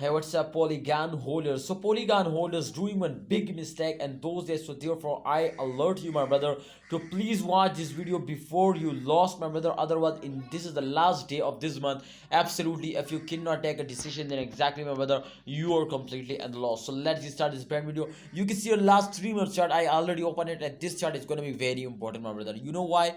Hey, what's up, Polygon holders? So, Polygon holders doing one big mistake, and those days. So, therefore, I alert you, my brother, to please watch this video before you lost, my brother. Otherwise, this is the last day of this month. Absolutely, if you cannot take a decision, then exactly, my brother, you are completely at loss. So, let's start this brand video. You can see your last 3 months chart. I already opened it, and this chart is going to be very important, my brother. You know why?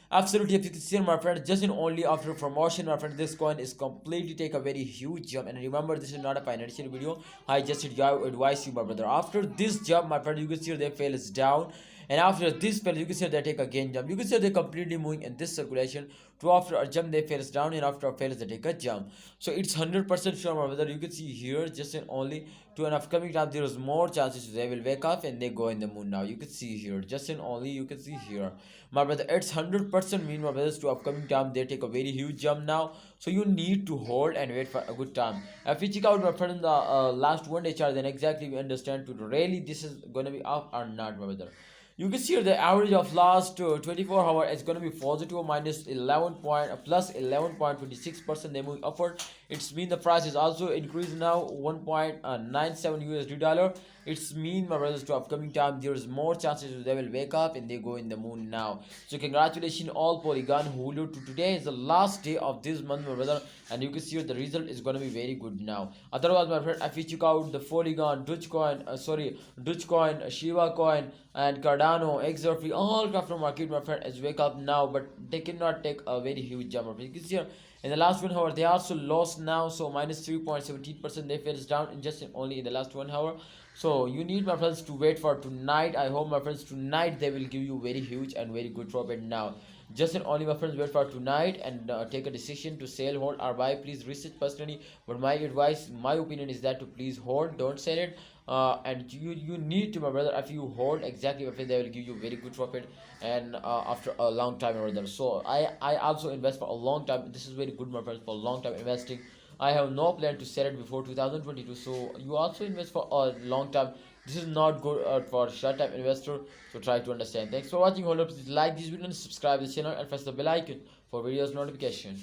Absolutely, if you can see, my friend, just in only after promotion, my friend, this coin is completely take a very huge jump. And remember, this is not a financial video. I just advise you, my brother. After this jump, my friend, you can see they fail is down, and after this fail, you can see they take a gain jump. You can see they completely moving in this circulation. To after a jump, they fails down, and after a fail, they take a jump. So it's 100% sure, my brother. You can see here, just in only to an upcoming time, there is more chances they will wake up and they go in the moon. Now you can see here, just in only you can see here, my brother, it's 100% mean, my brothers, to upcoming time they take a very huge jump now. So you need to hold and wait for a good time. If we check out, my friend, the last 1 day chart, then exactly we understand to really this is gonna be up or not, my brother. You can see here the average of last 24 hours is going to be positive minus 11 point plus 11.26%. They moving upward. It's mean the price is also increased now 1.97 USD dollar. It's mean, my brothers, to upcoming time there is more chances they will wake up and they go in the moon now. So congratulations all Polygon holder. To today is the last day of this month, my brother, and you can see the result is going to be very good now. Otherwise, my friend, if you check out the Polygon, Dogecoin, Shiba coin, and Cardano, XRP, all crypto market, my friend, is wake up now, but they cannot take a very huge jump. You can see here in the last 1 hour they also lost now, so minus 3.17%. They fell down in just only in the last 1 hour. So you need, my friends, to wait for tonight. I hope, my friends, tonight they will give you very huge and very good profit now. Just and only, my friends, wait for tonight and take a decision to sell, hold, or buy. Please research personally, but my advice, my opinion is that to please hold, don't sell it. And you need to, my brother, if you hold exactly, my friend, they will give you very good profit, and after a long time, my brother. So I also invest for a long time. This is very good, my friends, for long time investing. I have no plan to sell it before 2022. So you also invest for a long time. This is not good for short time investor. So try to understand. Thanks for watching. Hold up, please like this video and subscribe the channel and press the bell icon for videos notification.